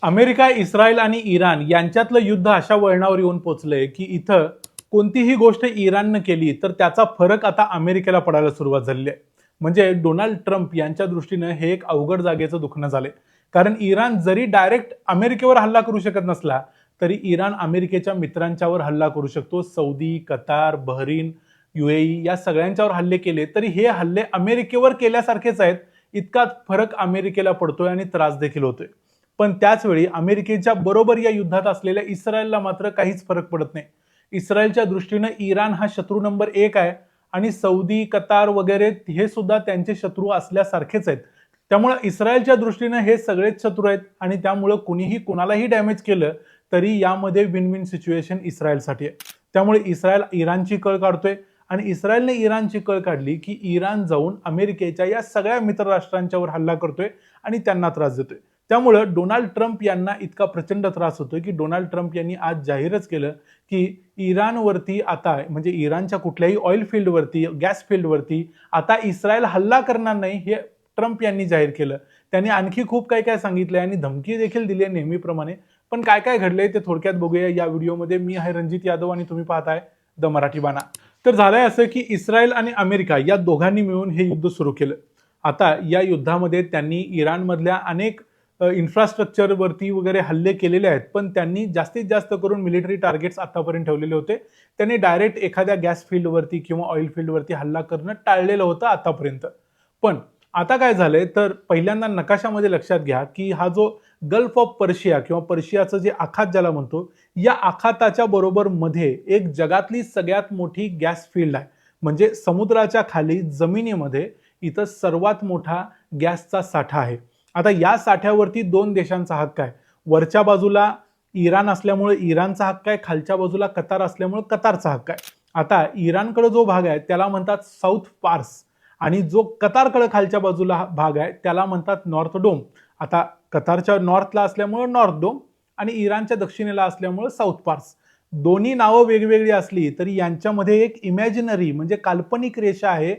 America, Israel आणि Iran यांच्यातलं युद्ध अशा वळणावर येऊन पोहोचलंय की इथं कोणतीही गोष्ट इराणनं केली तर त्याचा फरक आता अमेरिकेला पडायला सुरुवात झालेली आहे. म्हणजे डोनाल्ड ट्रम्प यांच्या दृष्टीनं हे एक अवघड जागेचं दुखणं झालंय. कारण इराण जरी डायरेक्ट अमेरिकेवर हल्ला करू शकत नसला तरी इराण अमेरिकेच्या मित्रांच्यावर हल्ला करू शकतो. सौदी, कतार, बहरीन, UAE या सगळ्यांच्यावर हल्ले केले तरी हे हल्ले अमेरिकेवर केल्यासारखेच आहेत. इतकाच फरक अमेरिकेला पडतोय आणि त्रास देखील होतोय. पण त्याचवेळी अमेरिकेच्या बरोबर या युद्धात असलेल्या इस्रायलला मात्र काहीच फरक पडत नाही. इस्रायलच्या दृष्टीनं इराण हा शत्रू नंबर 1 आहे आणि सौदी, कतार वगैरे हे सुद्धा त्यांचे शत्रू असल्यासारखेच आहेत. त्यामुळे इस्रायलच्या दृष्टीनं हे सगळेच शत्रू आहेत आणि त्यामुळे कुणीही कुणालाही डॅमेज केलं तरी यामध्ये विन विन सिच्युएशन इस्रायलसाठी आहे. त्यामुळे इस्रायल इराणची कळ काढतोय आणि इस्रायलने इराणची कळ काढली की इराण जाऊन अमेरिकेच्या या सगळ्या मित्र राष्ट्रांच्यावर हल्ला करतोय आणि त्यांना त्रास देतोय. त्यामुळे डोनाल्ड ट्रम्प यांना इतका प्रचंड त्रास होतोय की डोनाल्ड ट्रम्प यांनी आज जाहीरच केलं की इराणवरती आता म्हणजे इराणच्या कुठल्याही ऑइल फील्डवरती, गॅस फील्डवरती आता इस्रायल हल्ला करणार नाही, हे ट्रम्प यांनी जाहीर केलं. त्यांनी आणखी खूप काय काय सांगितलंय आणि धमकी देखील दिली आहे नेहमीप्रमाणे. पण काय काय घडलंय ते थोडक्यात बघूया या व्हिडिओमध्ये. मी आहे रणजित यादव आणि तुम्ही पाहताय द मराठी बाणा. तर झालंय असं की इस्रायल आणि अमेरिका या दोघांनी मिळून हे युद्ध सुरू केलं. आता या युद्धामध्ये त्यांनी इराणमधल्या अनेक इन्फ्रास्ट्रक्चरवरती वगैरे हल्ले केलेले आहेत, पण त्यांनी जास्तीत जास्त करून मिलिटरी टार्गेट्स आतापर्यंत ठेवलेले होते. त्यांनी डायरेक्ट एखाद्या गॅस फील्डवरती किंवा ऑइल फील्डवरती हल्ला करणं टाळलेलं होतं आतापर्यंत. पण आता काय झालंय तर पहिल्यांदा नकाशामध्ये लक्षात घ्या की हा जो गल्फ ऑफ पर्शिया किंवा पर्शियाचं जे आखात ज्याला म्हणतो, या आखाताच्या बरोबर मध्ये एक जगातली सगळ्यात मोठी गॅस फील्ड आहे. म्हणजे समुद्राच्या खाली जमिनीमध्ये इथं सर्वात मोठा गॅसचा साठा आहे. आता या साठ्यावरती 2 देशांचा हक्क आहे. वरच्या बाजूला इराण असल्यामुळे इराणचा हक्क आहे, खालच्या बाजूला कतार असल्यामुळे कतारचा हक्क आहे. आता इराणकडे जो भाग आहे त्याला म्हणतात साऊथ पार्स आणि जो कतारकडे खालच्या बाजूला भाग आहे त्याला म्हणतात नॉर्थ डोम. आता कतारच्या नॉर्थला असल्यामुळे नॉर्थ डोम आणि इराणच्या दक्षिणेला असल्यामुळे साऊथ पार्स. दोन्ही नावं वेगवेगळी असली तरी यांच्यामध्ये एक इमॅजिनरी म्हणजे काल्पनिक रेषा आहे.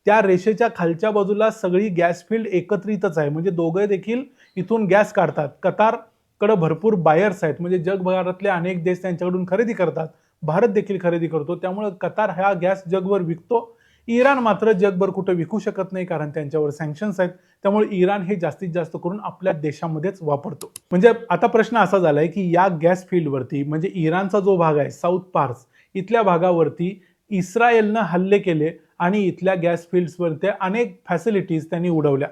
त्या रेषेच्या खालच्या बाजूला सगळी गॅस फील्ड एकत्रितच आहे. म्हणजे दोघे देखील इथून गॅस काढतात. कतारकडे भरपूर बायर्स आहेत, म्हणजे जगभरातले अनेक देश त्यांच्याकडून खरेदी करतात. भारत देखील खरेदी करतो. त्यामुळे कतार हा गॅस जगभर विकतो. इराण मात्र जगभर कुठं विकू शकत नाही कारण त्यांच्यावर सँक्शन्स आहेत. त्यामुळे इराण हे जास्तीत जास्त करून आपल्या देशामध्येच वापरतो. म्हणजे आता प्रश्न असा झालाय की या गॅस फील्डवरती म्हणजे इराणचा जो भाग आहे साऊथ पार्स इथल्या भागावरती इस्रायलनं हल्ले केले आणि इथल्या गॅस फील्ड्सवरती अनेक फॅसिलिटीज त्यांनी उडवल्या.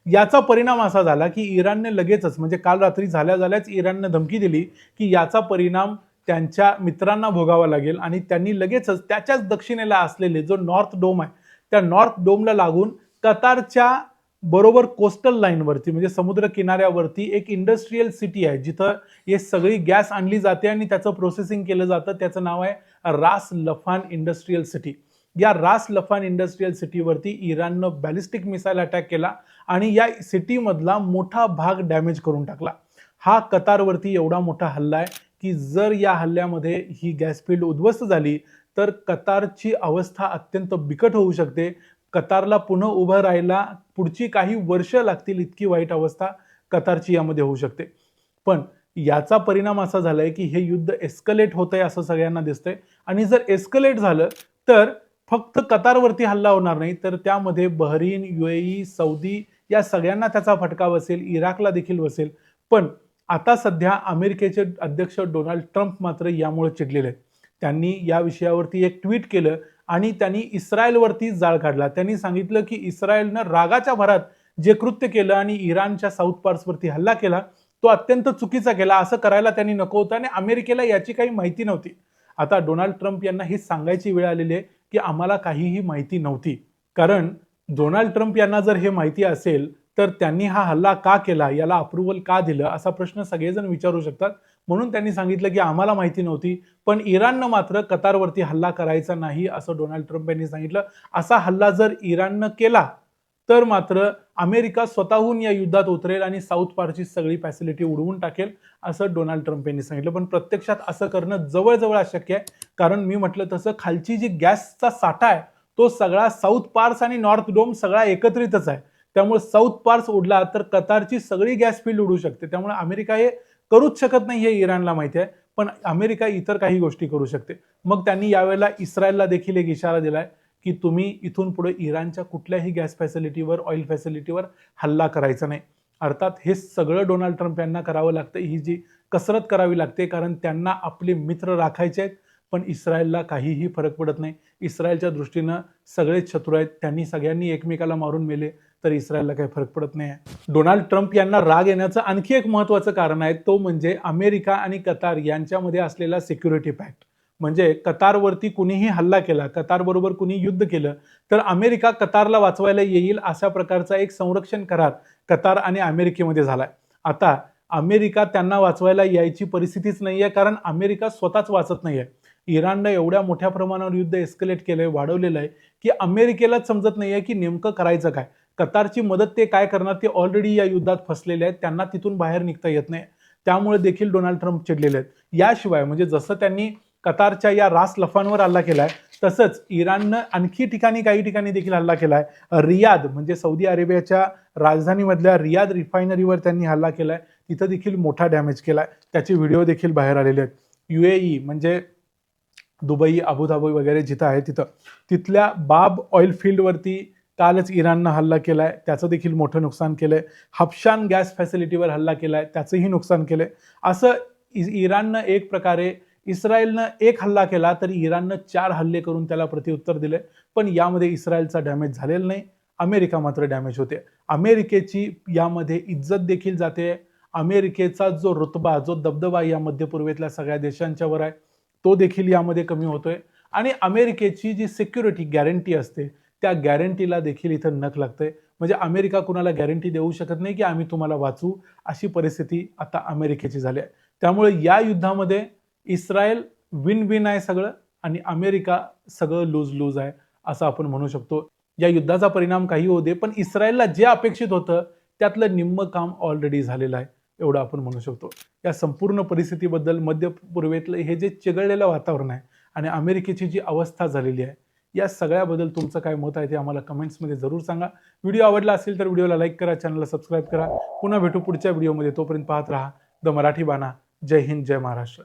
याचा परिणाम असा झाला की इराणने लगेचच म्हणजे काल रात्री झाल्याच इराणने धमकी दिली की याचा परिणाम त्यांच्या मित्रांना भोगावा लागेल आणि त्यांनी लगेचच त्याच्याच दक्षिणेला असलेले जो नॉर्थ डोम आहे त्या नॉर्थ डोमला लागून कतारच्या बरोबर कोस्टल लाईनवरती म्हणजे समुद्र किनाऱ्यावरती एक इंडस्ट्रीयल सिटी आहे जिथं हे सगळी गॅस आणली जाते आणि त्याचं प्रोसेसिंग केलं जातं. त्याचं नाव आहे रास लफान इंडस्ट्रीयल सिटी. या रास लफान इंडस्ट्रीयल सिटीवरती इराणनं बॅलिस्टिक मिसाईल अटॅक केला आणि या सिटीमधला मोठा भाग डॅमेज करून टाकला. हा कतारवरती एवढा मोठा हल्ला आहे की जर या हल्ल्यामध्ये ही गॅस फील्ड उद्ध्वस्त झाली तर कतारची अवस्था अत्यंत बिकट होऊ शकते. कतारला पुन्हा उभं राहायला पुढची काही वर्ष लागतील, इतकी वाईट अवस्था कतारची यामध्ये होऊ शकते. पण याचा परिणाम असा झालाय की हे युद्ध एस्कलेट होतंय असं सगळ्यांना दिसतंय आणि जर एस्कलेट झालं तर फक्त कतारवरती हल्ला होणार नाही तर त्यामध्ये बहरीन, UAE, सौदी या सगळ्यांना त्याचा फटका बसेल, इराकला देखील बसेल. पण आता सध्या अमेरिकेचे अध्यक्ष डोनाल्ड ट्रम्प मात्र यामुळे चिडलेले आहेत. त्यांनी या विषयावरती एक ट्विट केलं आणि त्यांनी इस्रायलवरती जाळ काढला. त्यांनी सांगितलं की इस्रायलनं रागाच्या भरात जे कृत्य केलं आणि इराणच्या साऊथ पार्सवरती हल्ला केला तो अत्यंत चुकीचा केला. असं करायला त्यांनी नको होतं आणि अमेरिकेला याची काही माहिती नव्हती. आता डोनाल्ड ट्रम्प यांना हे सांगायची वेळ आलेली आहे की आम्हाला काहीही माहिती नव्हती. कारण डोनाल्ड ट्रम्प यांना जर हे माहिती असेल तर त्यांनी हा हल्ला का केला, याला अप्रुव्हल का दिलं, असा प्रश्न सगळेजण विचारू शकतात. म्हणून त्यांनी सांगितलं की आम्हाला माहिती नव्हती. पण इराणनं मात्र कतारवरती हल्ला करायचा नाही असं डोनाल्ड ट्रम्प यांनी सांगितलं. असा हल्ला जर इराणनं केला तर मात्र अमेरिका स्वतःहून या युद्धात उतरेल आणि साऊथ पारची सगळी फॅसिलिटी उडवून टाकेल असं डोनाल्ड ट्रम्प यांनी सांगितलं. पण प्रत्यक्षात असं करणं जवळजवळ अशक्य आहे. कारण मी म्हटलं तसं खालची जी गॅसचा साठा आहे तो सगळा साऊथ पार्स आणि नॉर्थ डोम सगळा एकत्रितच आहे. त्यामुळे साऊथ पार्स उडला तर कतारची सगळी गॅस फील्ड उडू शकते. त्यामुळे अमेरिका हे करूच शकत नाही हे इराणला माहिती आहे, पण अमेरिका इतर काही गोष्टी करू शकते. मग त्यांनी यावेळेला इस्रायलला देखील एक इशारा दिलाय की तुम्ही इथून पुढे इराणच्या कुठल्याही गॅस फॅसिलिटीवर, ऑइल फॅसिलिटीवर हल्ला करायचा नाही. अर्थात हे सगळं डोनाल्ड ट्रम्प यांना करावं लागतं, ही जी कसरत करावी लागते, कारण त्यांना आपले मित्र राखायचे आहेत, पण इस्रायलला काहीही फरक पडत नाही. इस्रायलच्या दृष्टीनं सगळेच शत्रू आहेत. त्यांनी सगळ्यांनी एकमेकाला मारून मेले तर इस्रायलला काही फरक पडत नाही आहे. डोनाल्ड ट्रम्प यांना राग येण्याचं आणखी एक महत्त्वाचं कारण आहे, तो म्हणजे अमेरिका आणि कतार यांच्यामध्ये असलेला सिक्युरिटी पॅक्ट. म्हणजे कतारवरती कुणीही हल्ला केला, कतारबरोबर कुणी युद्ध केलं, तर अमेरिका कतारला वाचवायला येईल अशा प्रकारचा एक संरक्षण करार कतार आणि अमेरिकेमध्ये झालाय. आता अमेरिका त्यांना वाचवायला यायची परिस्थितीच नाहीये, कारण अमेरिका स्वतःच वाचत नाहीये. इराणनं एवढ्या मोठ्या प्रमाणावर युद्ध एस्केलेट केलंय, वाढवलेलं आहे, की अमेरिकेलाच समजत नाहीये की नेमकं करायचं काय. कतारची मदत ते काय करणार, ते ऑलरेडी या युद्धात फसलेले आहेत, त्यांना तिथून बाहेर निघता येत नाही. त्यामुळे देखील डोनाल्ड ट्रम्प चिडलेले आहेत. याशिवाय म्हणजे जसं त्यांनी कतारच्या या रास लफांवर हल्ला केलाय, तसंच इराणनं आणखी काही ठिकाणी देखील हल्ला केलाय. रियाद म्हणजे सौदी अरेबियाच्या राजधानीमधल्या रियाद रिफायनरीवर त्यांनी हल्ला केलाय, तिथं देखील मोठा डॅमेज केलाय. त्याचे व्हिडिओ देखील बाहेर आलेले आहेत. UAE म्हणजे दुबई, अबुधाबी वगैरे जिथं आहे तिथल्या बाब ऑइल फील्डवरती कालच इराणनं हल्ला केलाय, त्याचं देखील मोठं नुकसान केलंय. हफ्शान गॅस फॅसिलिटीवर हल्ला केलाय, त्याचंही नुकसान केलंय. असं इराणनं एक प्रकारे, इस्रायलनं एक हल्ला केला तर इराणनं 4 हल्ले करून त्याला प्रत्युत्तर दिले. पण यामध्ये इस्रायलचा डॅमेज झालेला नाही, अमेरिका मात्र डॅमेज होते. अमेरिकेची यामध्ये इज्जत देखील जाते. अमेरिकेचा जो रुतबा, जो दबदबा या मध्य पूर्वेतल्या सगळ्या देशांच्यावर आहे, तो देखील यामध्ये कमी होतोय. आणि अमेरिकेची जी सिक्युरिटी गॅरंटी असते, त्या गॅरंटीला देखील इथं नख लागतंय. म्हणजे अमेरिका कुणाला गॅरंटी देऊ शकत नाही की आम्ही तुम्हाला वाचवू, अशी परिस्थिती आता अमेरिकेची झाली आहे. त्यामुळे या युद्धामध्ये इस्रायल विन विन आहे सगळं, आणि अमेरिका सगळं लूज लूज आहे असं आपण म्हणू शकतो. या युद्धाचा परिणाम काही होऊ दे, पण इस्रायलला जे अपेक्षित होतं त्यातलं निम्मं काम ऑलरेडी झालेलं आहे, एवढं आपण म्हणू शकतो. या संपूर्ण परिस्थितीबद्दल, मध्य पूर्वेतलं हे जे चिघळलेलं वातावरण आहे आणि अमेरिकेची जी अवस्था झालेली आहे, या सगळ्याबद्दल तुमचं काय मत आहे ते आम्हाला कमेंट्समध्ये जरूर सांगा. व्हिडिओ आवडला असेल तर व्हिडिओला लाईक करा, चॅनलला सबस्क्राईब करा. पुन्हा भेटू पुढच्या व्हिडिओमध्ये. तोपर्यंत पाहत राहा द मराठी बाणा. जय हिंद, जय महाराष्ट्र.